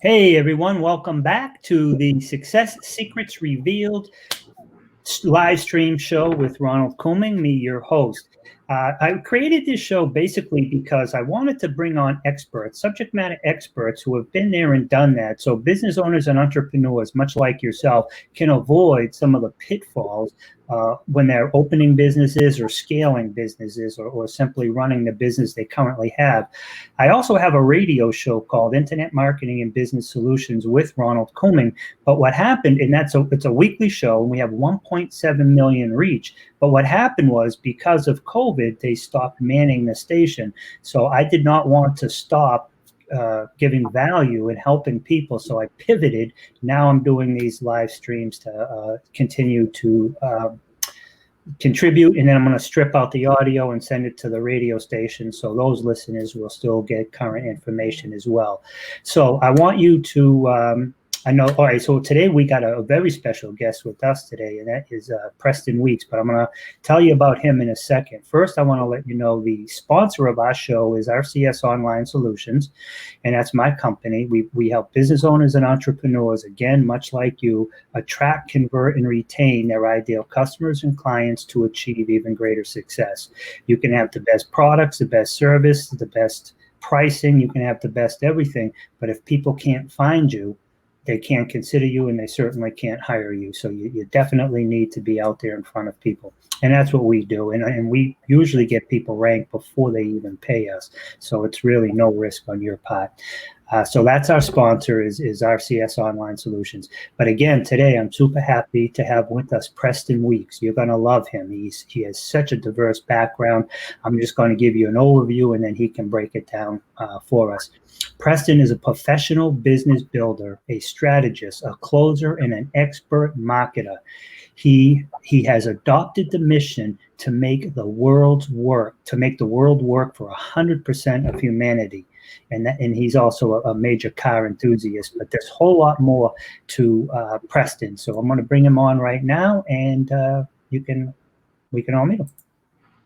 Hey everyone, welcome back to the Success Secrets Revealed live stream show with Ronald Couming, me, your host. I created this show basically because I wanted to bring on experts, subject matter experts who have been there and done that. So business owners and entrepreneurs, much like yourself, can avoid some of the pitfalls when they're opening businesses or scaling businesses or simply running the business they currently have. I also have a radio show called Internet Marketing and Business Solutions with Ronald Couming. But what happened, and it's a weekly show, and we have 1.7 million reach. But what happened was, because of COVID, they stopped manning the station. So I did not want to stop giving value and helping people. So I pivoted. Now I'm doing these live streams to continue to contribute, and then I'm going to strip out the audio and send it to the radio station, so those listeners will still get current information as well. So I want you to all right, so today we got a very special guest with us today, and that is Preston Weekes, but I'm going to tell you about him in a second. First, I want to let you know the sponsor of our show is RCS Online Solutions, and that's my company. We help business owners and entrepreneurs, again, much like you, attract, convert, and retain their ideal customers and clients to achieve even greater success. You can have the best products, the best service, the best pricing, you can have the best everything, but if people can't find you, they can't consider you, and they certainly can't hire you. So you definitely need to be out there in front of people. And that's what we do. And we usually get people ranked before they even pay us. So it's really no risk on your part. So that's our sponsor is RCS Online Solutions. But again, today I'm super happy to have with us Preston Weekes. You're going to love him. He has such a diverse background. I'm just going to give you an overview, and then he can break it down for us. Preston is a professional business builder, a strategist, a closer, and an expert marketer. He has adopted the mission to make the world work for 100% of humanity. And he's also a major car enthusiast, but there's a whole lot more to Preston. So I'm going to bring him on right now, and we can all meet him.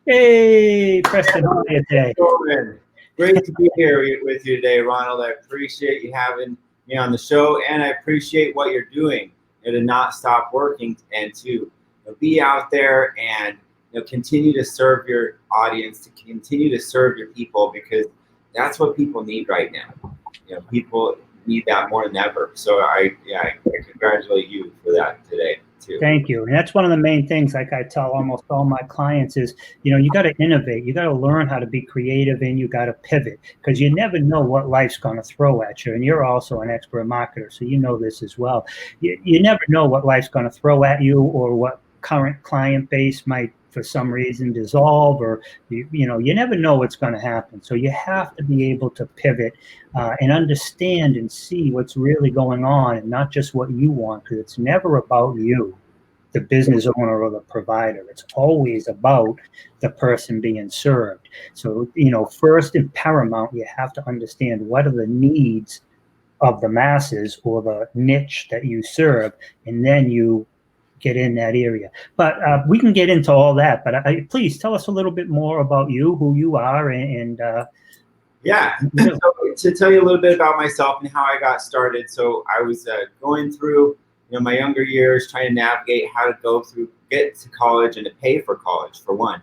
Hey, Preston, how are you today? Great to be here with you today, Ronald. I appreciate you having me on the show, and I appreciate what you're doing, to not stop working and to be out there and continue to serve your audience, to continue to serve your people, because that's what people need right now. People need that more than ever. So I congratulate you for that today too. Thank you. And that's one of the main things, like I tell almost all my clients, is you got to innovate, you got to learn how to be creative, and you got to pivot, because you never know what life's going to throw at you. And you're also an expert marketer, so you know this as well. You never know what life's going to throw at you, or what current client base might for some reason dissolve, or you never know what's going to happen. So you have to be able to pivot and understand and see what's really going on, and not just what you want, because it's never about you, the business owner or the provider. It's always about the person being served. So first and paramount, you have to understand what are the needs of the masses or the niche that you serve, and then you get in that area. But we can get into all that, but please tell us a little bit more about you, who you are, and So to tell you a little bit about myself and how I got started. So I was going through my younger years, trying to navigate how to get to college and to pay for college, for one.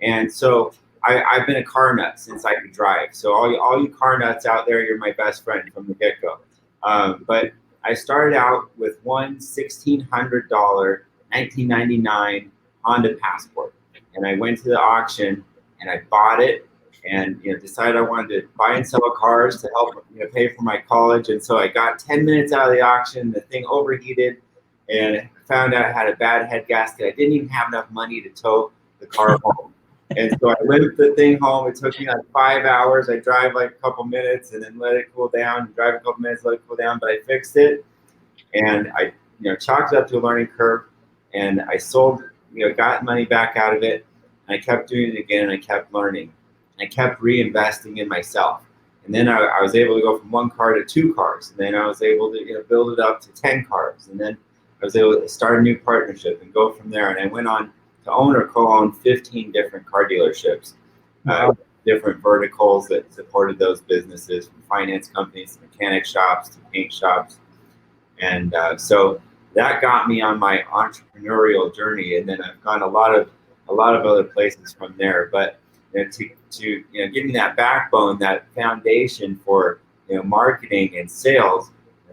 And so I've been a car nut since I could drive. So all you car nuts out there, you're my best friend from the get-go. But I started out with one $1,600 1999 Honda Passport, and I went to the auction and I bought it, and decided I wanted to buy and sell cars to help pay for my college. And so I got 10 minutes out of the auction, the thing overheated, and found out I had a bad head gasket. I didn't even have enough money to tow the car home. And so I limped the thing home. It took me like 5 hours. I drive like a couple minutes and then let it cool down. Drive a couple minutes, let it cool down. But I fixed it, and I chalked it up to a learning curve. And I sold, got money back out of it. And I kept doing it again, and I kept learning. And I kept reinvesting in myself. And then I was able to go from one car to 2 cars. And then I was able to build it up to 10 cars. And then I was able to start a new partnership and go from there. And I went on to own or co-own 15 different car dealerships. different verticals that supported those businesses, from finance companies, to mechanic shops, to paint shops. And so that got me on my entrepreneurial journey. And then I've gone a lot of other places from there. But to give me that backbone, that foundation for marketing and sales,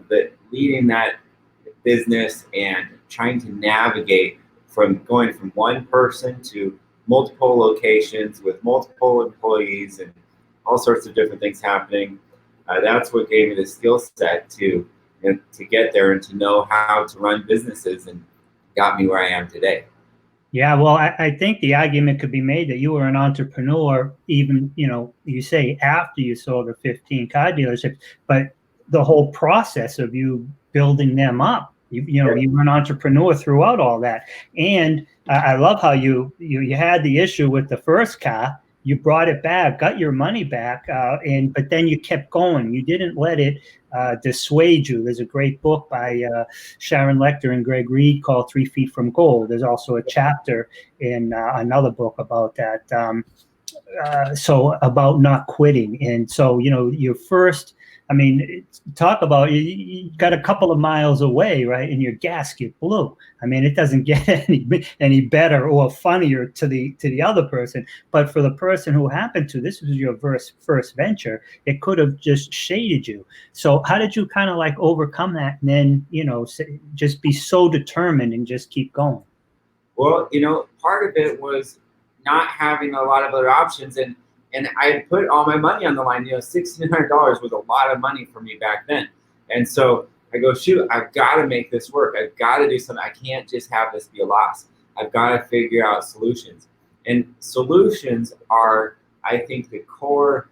but leading that business and trying to navigate from going from one person to multiple locations with multiple employees and all sorts of different things happening. That's what gave me the skill set to get there and to know how to run businesses, and got me where I am today. Yeah, well, I think the argument could be made that you were an entrepreneur even, you say after you sold the 15 car dealerships, but the whole process of you building them up, you were an entrepreneur throughout all that. And I love how you had the issue with the first car, you brought it back, got your money back, but then you kept going. You didn't let it dissuade you. There's a great book by Sharon Lecter and Greg Reed called 3 Feet from Gold. There's also a chapter in another book about that. So about not quitting. And so, your first, talk about, you got a couple of miles away, right? And your gasket blew. It doesn't get any better or funnier to the other person. But for the person who happened to, this was your first venture, it could have just shaded you. So how did you kind of like overcome that and then, just be so determined and just keep going? Well, part of it was not having a lot of other options. And I put all my money on the line. $1,600 was a lot of money for me back then. And so I go, shoot, I've got to make this work. I've got to do something. I can't just have this be a loss. I've got to figure out solutions. And solutions are, I think, the core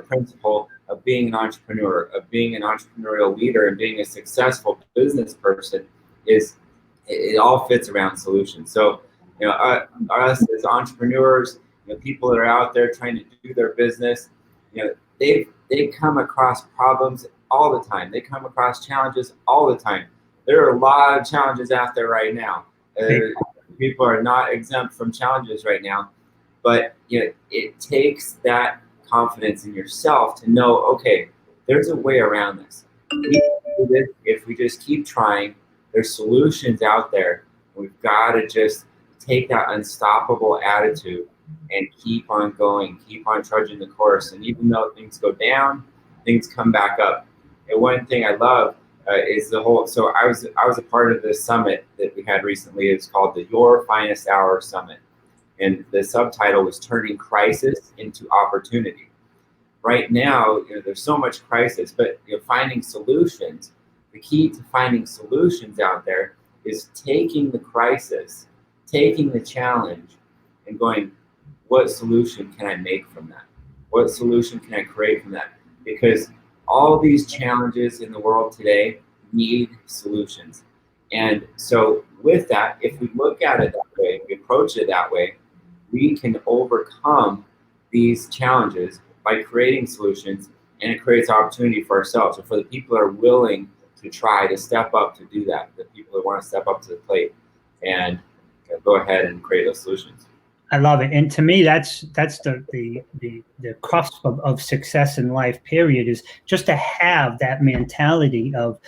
principle of being an entrepreneur, of being an entrepreneurial leader, and being a successful business person. Is it all fits around solutions. So, us as entrepreneurs, people that are out there trying to do their business, they come across problems all the time. They come across challenges all the time. There are a lot of challenges out there right now. People are not exempt from challenges right now, but it takes that confidence in yourself to know, okay, there's a way around this. If we just keep trying, there's solutions out there. We've got to just take that unstoppable attitude and keep on going, keep on trudging the course. And even though things go down, things come back up. And one thing I love is the whole, so I was a part of this summit that we had recently. It's called the Your Finest Hour Summit. And the subtitle was Turning Crisis into Opportunity. Right now, there's so much crisis, but finding solutions, the key to finding solutions out there is taking the crisis, taking the challenge, and going, what solution can I make from that? What solution can I create from that? Because all these challenges in the world today need solutions. And so with that, if we look at it that way, we approach it that way, we can overcome these challenges by creating solutions, and it creates opportunity for ourselves. So for the people that are willing to try to step up to do that, the people that want to step up to the plate and go ahead and create those solutions. I love it. And to me, that's the cusp of success in life, period, is just to have that mentality of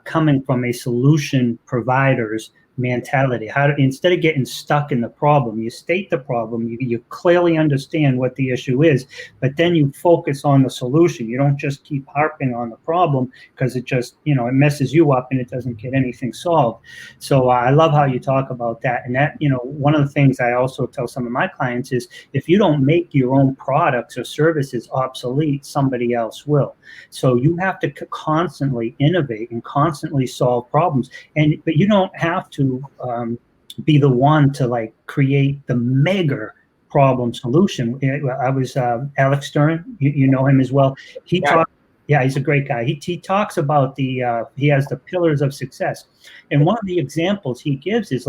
coming from a solution provider's mentality. Instead of getting stuck in the problem, you state the problem, you clearly understand what the issue is, but then you focus on the solution. You don't just keep harping on the problem, because it just, it messes you up and it doesn't get anything solved. So I love how you talk about that. And that, one of the things I also tell some of my clients is, if you don't make your own products or services obsolete, somebody else will. So you have to constantly innovate and constantly solve problems. But you don't have to be the one to create the mega problem solution. I was Alex Stern, you know him as well. He's a great guy. He talks about he has the pillars of success. And one of the examples he gives is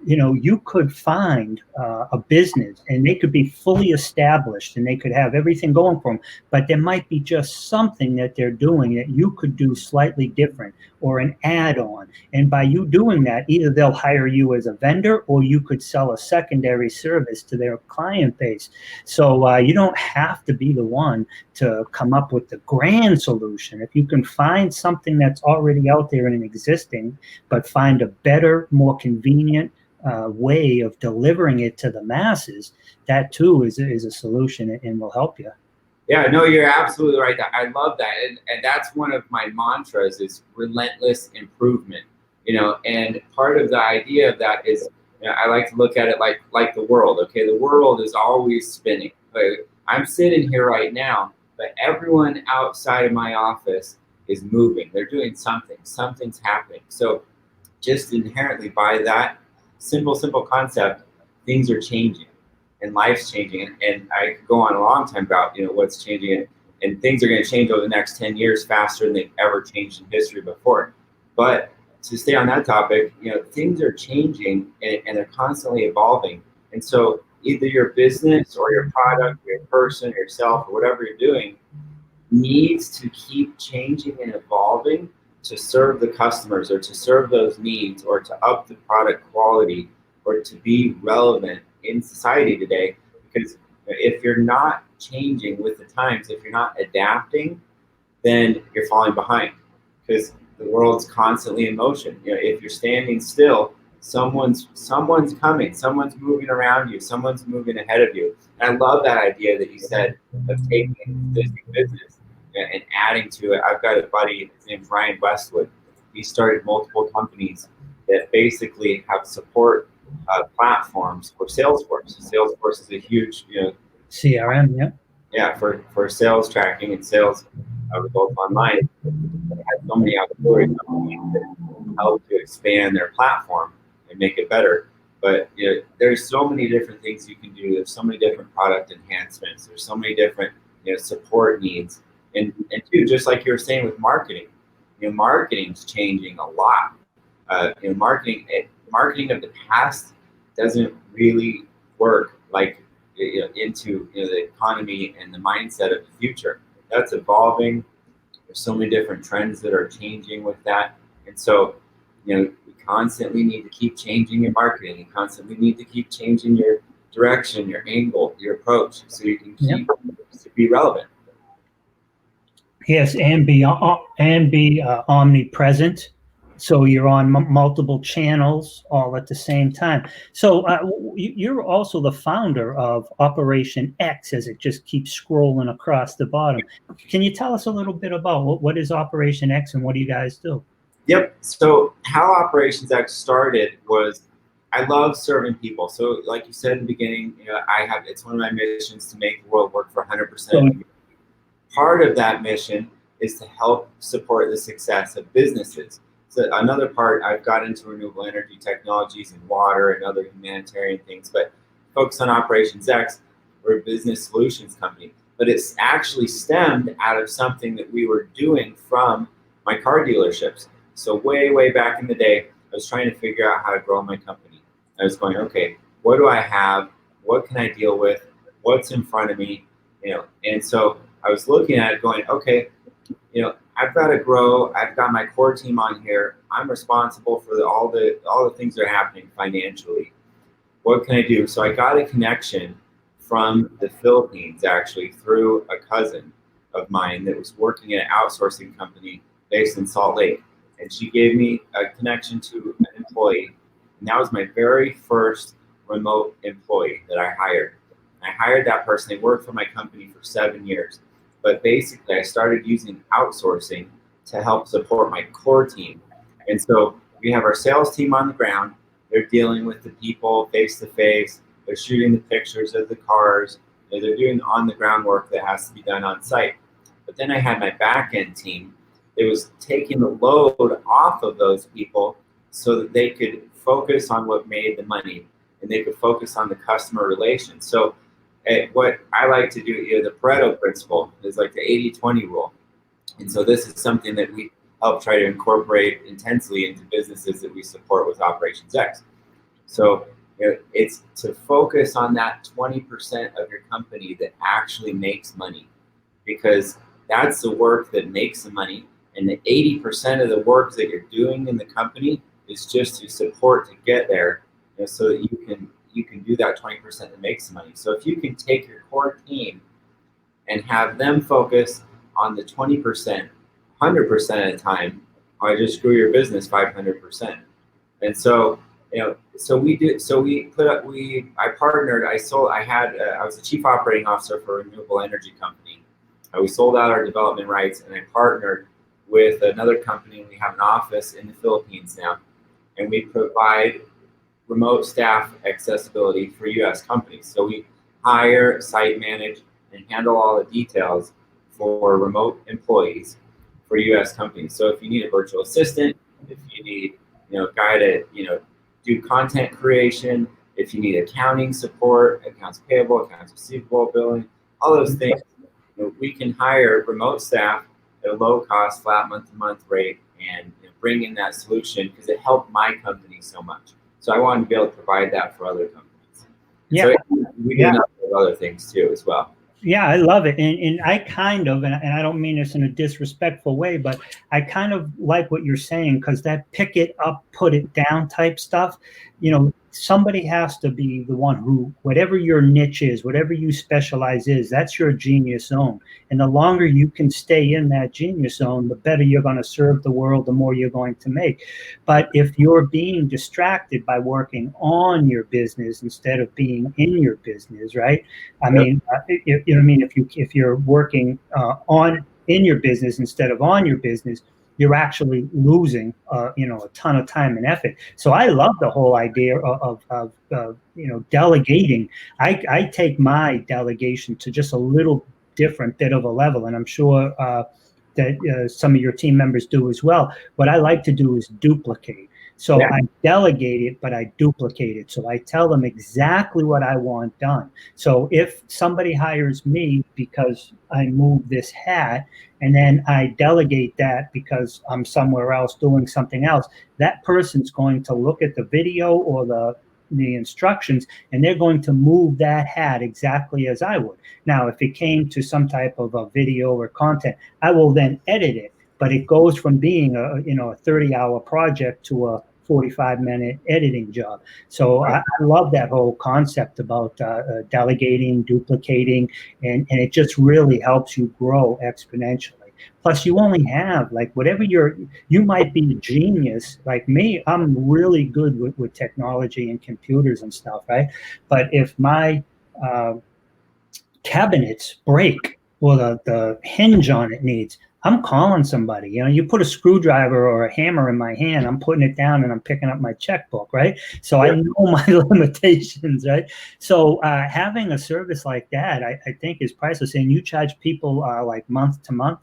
you could find a business and they could be fully established and they could have everything going for them, but there might be just something that they're doing that you could do slightly different, or an add-on. And by you doing that, either they'll hire you as a vendor, or you could sell a secondary service to their client base. So you don't have to be the one to come up with the grand solution. If you can find something that's already out there and existing, but find a better, more convenient way of delivering it to the masses, that too is a solution and will help you. Yeah, no, you're absolutely right. I love that. And that's one of my mantras is relentless improvement, and part of the idea of that is, I like to look at it like the world. Okay, the world is always spinning. I'm sitting here right now, but everyone outside of my office is moving. They're doing something. Something's happening. So just inherently by that simple concept, things are changing and life's changing. And I could go on a long time about, what's changing, and things are going to change over the next 10 years faster than they've ever changed in history before. But to stay on that topic, things are changing and they're constantly evolving. And so either your business or your product, or your person, yourself, or whatever you're doing needs to keep changing and evolving to serve the customers, or to serve those needs, or to up the product quality, or to be relevant in society today. Because if you're not changing with the times, if you're not adapting, then you're falling behind, because the world's constantly in motion. If you're standing still, someone's coming, someone's moving around you, someone's moving ahead of you. And I love that idea that you said of taking existing business and adding to it. I've got a buddy, his name's Ryan Westwood. He started multiple companies that basically have support platforms for Salesforce. Salesforce is a huge, CRM, yeah, for sales tracking and sales results online. It has so many auxiliary companies that help to expand their platform and make it better. But there's so many different things you can do. There's so many different product enhancements. There's so many different support needs. And too, just like you were saying with marketing, marketing's changing a lot. Marketing of the past doesn't really work like into the economy and the mindset of the future. That's evolving. There's so many different trends that are changing with that, and so you constantly need to keep changing your marketing. You constantly need to keep changing your direction, your angle, your approach, so you can keep to be relevant. Yes, and be omnipresent. So you're on multiple channels all at the same time. So you're also the founder of Operation X, as it just keeps scrolling across the bottom. Can you tell us a little bit about what is Operation X and what do you guys do? Yep. So how Operations X started was, I love serving people. So like you said in the beginning, it's one of my missions to make the world work for 100%. Part of that mission is to help support the success of businesses. So another part, I've got into renewable energy technologies and water and other humanitarian things, but focus on Operations X, we're a business solutions company. But it's actually stemmed out of something that we were doing from my car dealerships. So way back in the day, I was trying to figure out how to grow my company. I was going, okay, what do I have? What can I deal with? What's in front of me? And so I was looking at it going, okay, I've got to grow. I've got my core team on here. I'm responsible for all the things that are happening financially. What can I do? So I got a connection from the Philippines, actually, through a cousin of mine that was working at an outsourcing company based in Salt Lake. And she gave me a connection to an employee. And that was my very first remote employee that I hired. I hired that person. They worked for my company for 7 years. But basically, I started using outsourcing to help support my core team. And so we have our sales team on the ground. They're dealing with the people face to face. They're shooting the pictures of the cars. They're doing on-the-ground work that has to be done on site. But then I had my back-end team. It was taking the load off of those people so that they could focus on what made the money and they could focus on the customer relations. So what I like to do, the Pareto principle is like the 80-20 rule. And so this is something that we help try to incorporate intensely into businesses that we support with Operations X. So it's to focus on that 20% of your company that actually makes money, because that's the work that makes the money. And the 80% of the work that you're doing in the company is just to support to get there, so that you can do that 20% that makes the money. So if you can take your core team and have them focus on the 20%, 100% of the time, I just grew your business 500%. And so, I partnered, I was the chief operating officer for a renewable energy company. We sold out our development rights, and I partnered with another company. We have an office in the Philippines now, and we provide remote staff accessibility for U.S. companies. So we hire, site manage, and handle all the details for remote employees for U.S. companies. So if you need a virtual assistant, if you need a guy to do content creation, if you need accounting support, accounts payable, accounts receivable, billing, all those things, we can hire remote staff at a low cost, flat month-to-month rate, and bring in that solution, because it helped my company so much. So I wanted to be able to provide that for other companies. Yeah. So we do a number of other things too as well. Yeah, I love it. And I kind of, and I don't mean this in a disrespectful way, but I kind of like what you're saying, because that pick it up, put it down type stuff, somebody has to be the one who, whatever your niche is, whatever you specialize is, that's your genius zone. And the longer you can stay in that genius zone, the better you're going to serve the world, the more you're going to make. But if you're being distracted by working on your business instead of being in your business, right? I mean, if you're working in your business instead of on your business, you're actually losing, a ton of time and effort. So I love the whole idea of delegating. I take my delegation to just a little different bit of a level, and I'm sure that some of your team members do as well. What I like to do is duplicate. So I delegate it, but I duplicate it. So I tell them exactly what I want done. So if somebody hires me because I move this hat, and then I delegate that because I'm somewhere else doing something else, that person's going to look at the video or the instructions, and they're going to move that hat exactly as I would. Now, if it came to some type of a video or content, I will then edit it. But it goes from being a 30-hour project to a 45-minute editing job. So I love that whole concept about delegating, duplicating, and it just really helps you grow exponentially. Plus, you only have, like, whatever you might be a genius. Like me, I'm really good with technology and computers and stuff, right? But if my cabinets break, or the hinge on it needs, I'm calling somebody. You put a screwdriver or a hammer in my hand, I'm putting it down and I'm picking up my checkbook, right? So I know my limitations, right? So having a service like that, I think is priceless. And you charge people like month to month?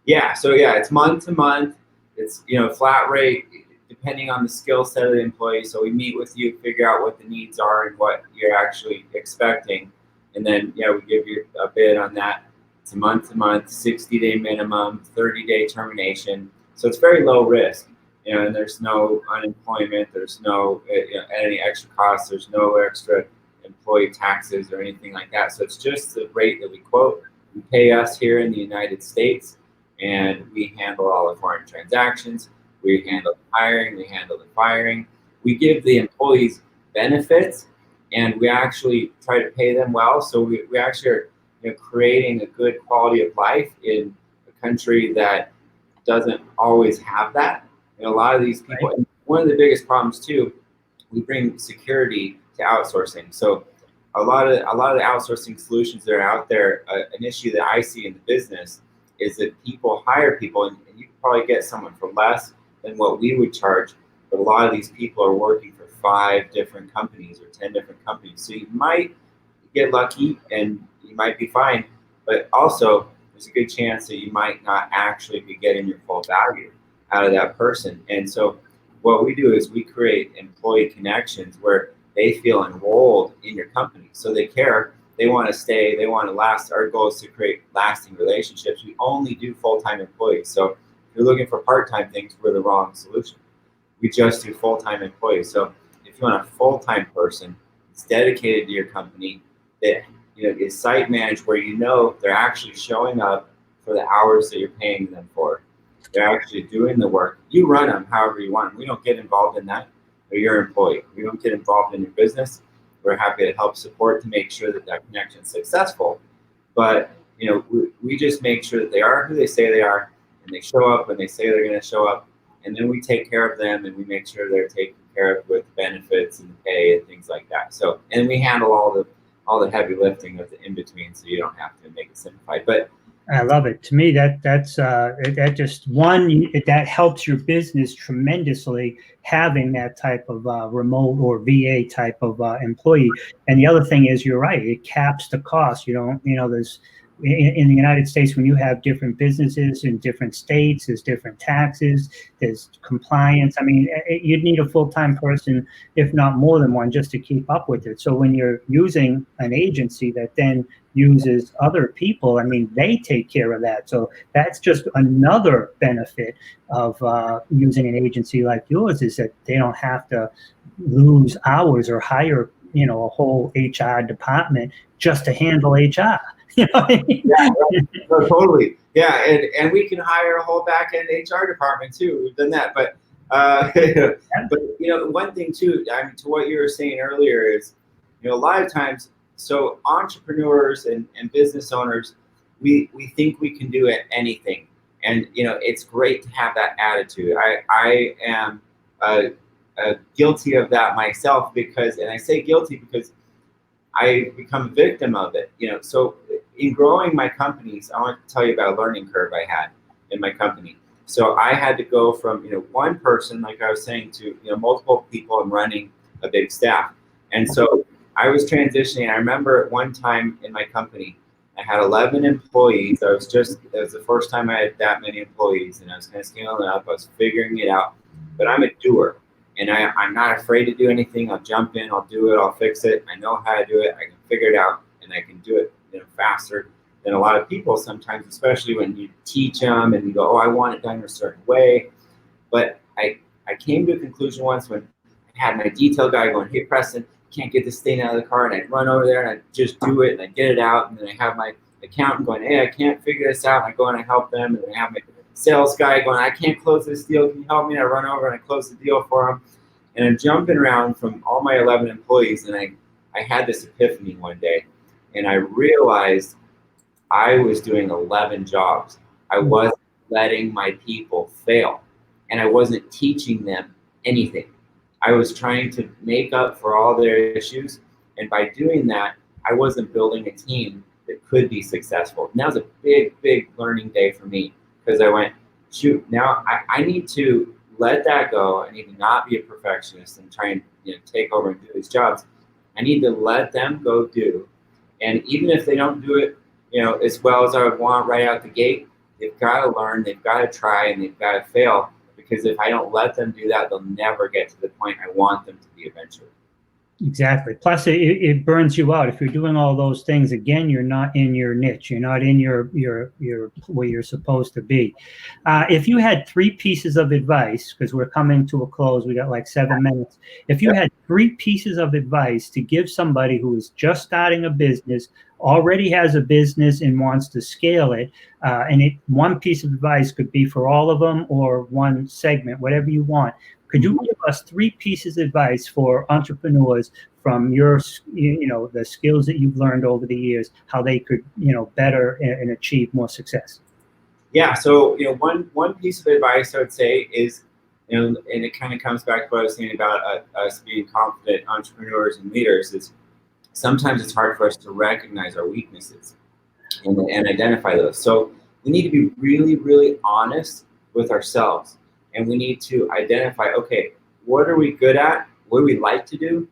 Yeah, so it's month to month. It's flat rate depending on the skill set of the employee. So we meet with you, figure out what the needs are and what you're actually expecting, and then we give you a bid on that. It's a month to month, 60-day minimum, 30-day termination. So it's very low risk, and there's no unemployment, there's no any extra costs, there's no extra employee taxes or anything like that. So it's just the rate that we quote. You pay us here in the United States, and we handle all the foreign transactions. We handle the hiring, we handle the firing. We give the employees benefits, and we actually try to pay them well. So we actually are creating a good quality of life in a country that doesn't always have that. A lot of these people, and one of the biggest problems too, we bring security to outsourcing. So a lot of the outsourcing solutions that are out there, an issue that I see in the business is that people hire people, and you can probably get someone for less than what we would charge, but a lot of these people are working for 5 different companies or 10 different companies. So you might get lucky and you might be fine, but also there's a good chance that you might not actually be getting your full value out of that person. And so what we do is we create employee connections where they feel enrolled in your company. So they care, they want to stay, they want to last. Our goal is to create lasting relationships. We only do full-time employees. So if you're looking for part-time things, we're the wrong solution. We just do full-time employees. So if if you want a full-time person that's dedicated to your company, that is site managed, where they're actually showing up for the hours that you're paying them for. They're actually doing the work. You run them however you want. We don't get involved in that. They're your employee. We don't get involved in your business. We're happy to help support to make sure that connection is successful. But we just make sure that they are who they say they are, and they show up when they say they're going to show up, and then we take care of them, and we make sure they're taken care of with benefits and pay and things like that. So, and we handle all the heavy lifting of the in between, so you don't have to make it simplified. But I love it. To me, that helps your business tremendously, having that type of remote or VA type of employee. And the other thing is, you're right, it caps the cost. There's in the United States, when you have different businesses in different states, there's different taxes, there's compliance. I mean, you'd need a full-time person, if not more than one, just to keep up with it. So when you're using an agency that then uses other people, I mean, they take care of that. So that's just another benefit of using an agency like yours, is that they don't have to lose hours or hire, a whole HR department just to handle HR. You know what I mean? Yeah, no, totally. Yeah, and we can hire a whole back-end HR department too. We've done that. But one thing too, to what you were saying earlier is, a lot of times, so entrepreneurs and business owners, we think we can do anything. And, it's great to have that attitude. I am guilty of that myself, and I say guilty because I become a victim of it. So in growing my companies, I want to tell you about a learning curve I had in my company. So I had to go from, one person, like I was saying, to, multiple people and running a big staff. And so I was transitioning. I remember at one time in my company, I had 11 employees. It was the first time I had that many employees, and I was kind of scaling it up. I was figuring it out, but I'm a doer. And I'm not afraid to do anything. I'll jump in, I'll do it, I'll fix it. I know how to do it. I can figure it out, and I can do it faster than a lot of people sometimes, especially when you teach them and you go, oh, I want it done a certain way. But I came to a conclusion once when I had my detail guy going, hey, Preston, can't get this thing out of the car. And I'd run over there and I'd just do it, and I'd get it out. And then I have my accountant going, hey, I can't figure this out. And I go and I help them. And then I have my sales guy going, I can't close this deal. Can you help me? And I run over and I close the deal for him. And I'm jumping around from all my 11 employees. And I had this epiphany one day. And I realized I was doing 11 jobs. I wasn't letting my people fail. And I wasn't teaching them anything. I was trying to make up for all their issues. And by doing that, I wasn't building a team that could be successful. And that was a big, big learning day for me, because I went, shoot, now I need to let that go. I need to not be a perfectionist and try and take over and do these jobs. I need to let them go do. And even if they don't do it, as well as I would want right out the gate, they've got to learn, they've got to try, and they've got to fail. Because if I don't let them do that, they'll never get to the point I want them to be eventually. Exactly. Plus, it burns you out if you're doing all those things. Again, you're not in your niche. You're not in your where you're supposed to be. If you had 3 pieces of advice, because we're coming to a close, we got like 7 minutes. If you had 3 pieces of advice to give somebody who is just starting a business, already has a business and wants to scale it, one piece of advice could be for all of them or one segment, whatever you want. Could you give us 3 pieces of advice for entrepreneurs from your, the skills that you've learned over the years, how they could, better and achieve more success? Yeah. So, one piece of advice I would say is, and it kind of comes back to what I was saying about us being confident entrepreneurs and leaders, is sometimes it's hard for us to recognize our weaknesses and identify those. So we need to be really, really honest with ourselves. And we need to identify, okay, what are we good at? What do we like to do?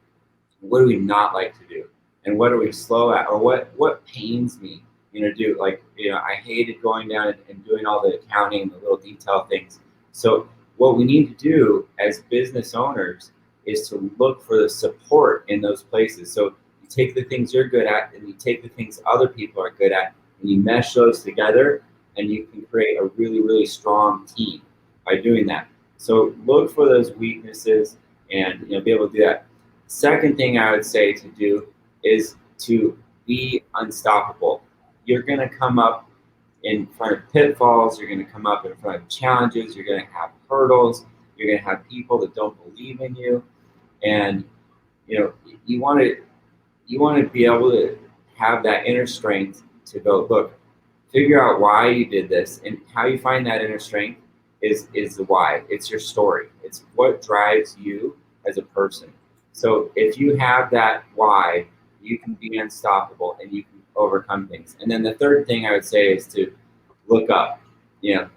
What do we not like to do? And what are we slow at? Or what pains me, to do? Like, I hated going down and doing all the accounting and the little detail things. So what we need to do as business owners is to look for the support in those places. So you take the things you're good at and you take the things other people are good at and you mesh those together, and you can create a really, really strong team by doing that. So look for those weaknesses and be able to do that. Second thing I would say to do is to be unstoppable. You're going to come up in front of pitfalls. You're going to come up in front of challenges. You're going to have hurdles. You're going to have people that don't believe in you. And, you want to be able to have that inner strength to go, look, figure out why you did this, and how you find that inner strength is the why. It's your story. It's what drives you as a person. So if you have that why, you can be unstoppable and you can overcome things. And then the third thing I would say is to look up.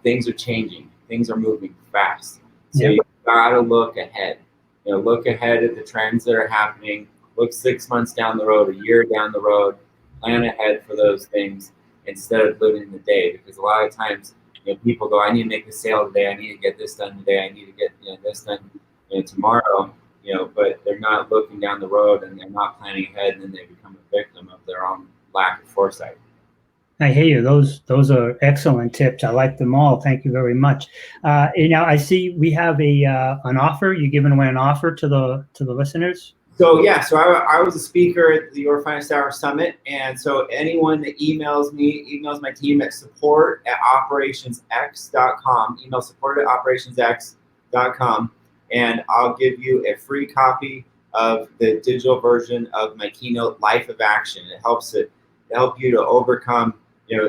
Things are changing. Things are moving fast. So you gotta look ahead. Look ahead at the trends that are happening. Look 6 months down the road, a year down the road. Plan ahead for those things instead of living in the day. Because a lot of times, people go, I need to make a sale today. I need to get this done today. I need to get this done tomorrow. But they're not looking down the road and they're not planning ahead, and then they become a victim of their own lack of foresight. I hear you. Those are excellent tips. I like them all. Thank you very much. I see we have an offer. You're giving away an offer to the listeners. So I was a speaker at the Your Finest Hour Summit, and so anyone that emails my team at support@operationsx.com. Email support@operationsx.com, and I'll give you a free copy of the digital version of my keynote, Life of Action. It help you to overcome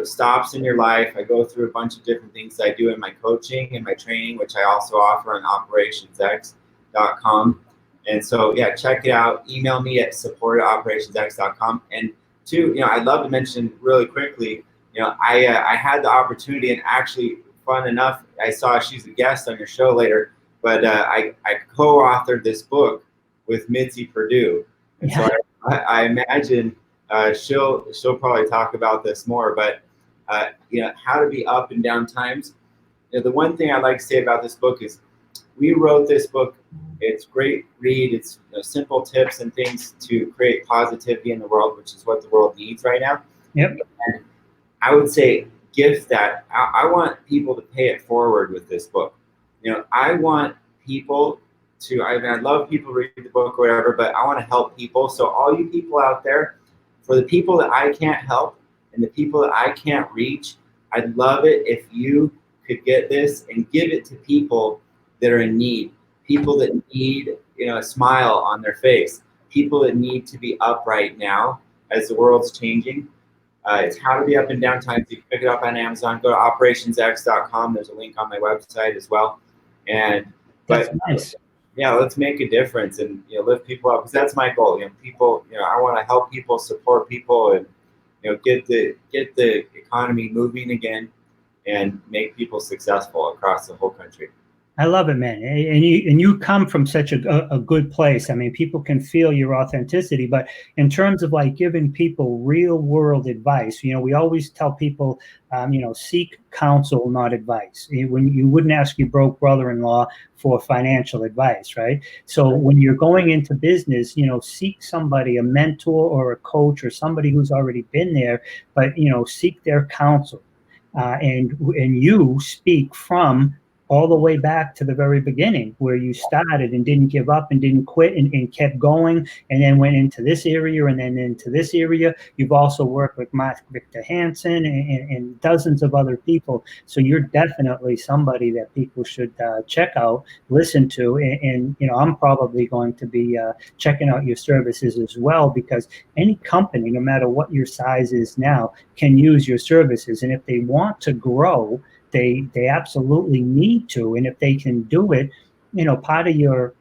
stops in your life. I go through a bunch of different things I do in my coaching and my training, which I also offer on operationsx.com. And so, check it out. Email me at support@operationsx.com. And two, I'd love to mention really quickly, I had the opportunity, and actually fun enough, I saw she's a guest on your show later, but I co-authored this book with Mitzi Perdue. And so I imagine she'll probably talk about this more, but how to be up and down times. The one thing I'd like to say about this book is we wrote this book. It's great read. It's simple tips and things to create positivity in the world, which is what the world needs right now. Yep. And I would say gift that. I want people to pay it forward with this book. I want people to, I love people read the book or whatever, but I want to help people. So all you people out there, for the people that I can't help and the people that I can't reach, I'd love it if you could get this and give it to people that are in need, people that need a smile on their face, people that need to be up right now as the world's changing. It's How to Be Up in Down Times. You can pick it up on Amazon. Go to operationsx.com. There's a link on my website as well. That's nice. Let's make a difference and lift people up, because that's my goal. People. I want to help people, support people, and get the economy moving again, and make people successful across the whole country. I love it, man. And you come from such a good place. I mean, people can feel your authenticity, but in terms of like giving people real world advice, we always tell people, seek counsel, not advice. When you wouldn't ask your broke brother-in-law for financial advice, right? So when you're going into business, seek somebody, a mentor or a coach or somebody who's already been there, but, seek their counsel. And you speak from all the way back to the very beginning, where you started and didn't give up and didn't quit and kept going, and then went into this area and then into this area. You've also worked with Mark Victor Hansen and dozens of other people. So you're definitely somebody that people should check out, listen to, and I'm probably going to be checking out your services as well, because any company, no matter what your size is now, can use your services. And if they want to grow, they absolutely need to. And if they can do it, part of your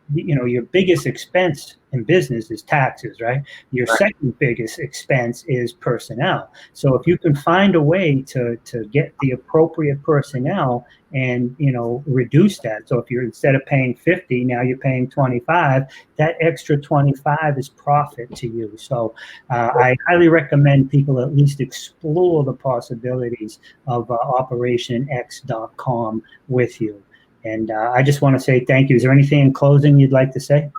biggest expense in business is taxes, right? Your second biggest expense is personnel. So if you can find a way to get the appropriate personnel and, reduce that. So if you're, instead of paying 50, now you're paying 25, that extra 25 is profit to you. So I highly recommend people at least explore the possibilities of operationx.com with you. And I just want to say thank you. Is there anything in closing you'd like to say?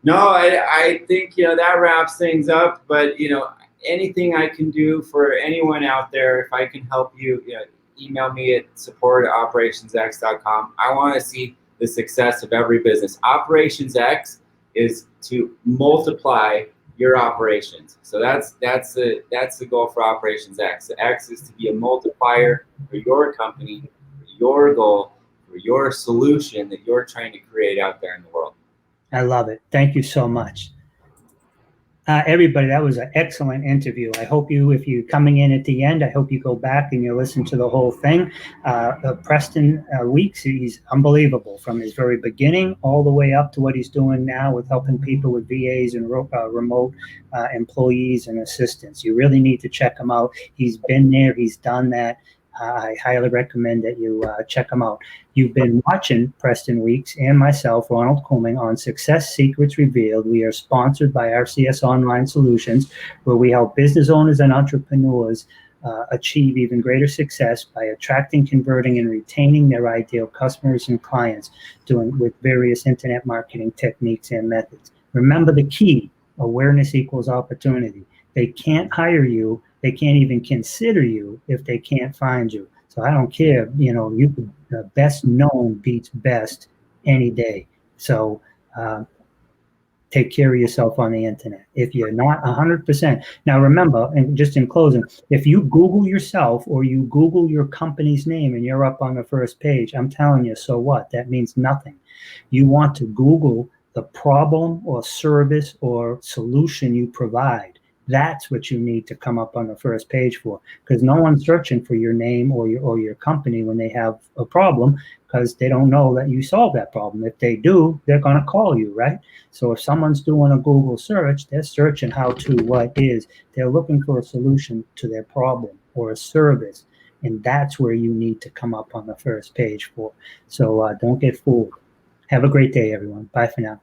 No, I think, that wraps things up. But, anything I can do for anyone out there, if I can help you, email me at support@operationsx.com. I want to see the success of every business. Operations X is to multiply your operations. So that's the goal for Operations X. The X is to be a multiplier for your company, for your goal, for your solution that you're trying to create out there in the world. I love it. Thank you so much. Everybody, that was an excellent interview. I hope you, if you're coming in at the end, I hope you go back and you listen to the whole thing. Preston Weekes, he's unbelievable from his very beginning all the way up to what he's doing now with helping people with VAs and remote employees and assistants. You really need to check him out. He's been there. He's done that. I highly recommend that you check him out. You've been watching Preston Weekes and myself, Ronald Couming, on Success Secrets Revealed. We are sponsored by RCS Online Solutions, where we help business owners and entrepreneurs achieve even greater success by attracting, converting, and retaining their ideal customers and clients with various internet marketing techniques and methods. Remember the key: awareness equals opportunity. They can't hire you. They can't even consider you if they can't find you. So I don't care, best known beats best any day. So take care of yourself on the internet. If you're not 100%. Now remember, and just in closing, if you Google yourself or you Google your company's name and you're up on the first page, I'm telling you, so what? That means nothing. You want to Google the problem or service or solution you provide. That's what you need to come up on the first page for, because no one's searching for your name or your company when they have a problem, because they don't know that you solve that problem. If they do, they're going to call you, right? So if someone's doing a Google search, they're searching how to, what is, they're looking for a solution to their problem or a service. And that's where you need to come up on the first page for. So don't get fooled. Have a great day, everyone. Bye for now.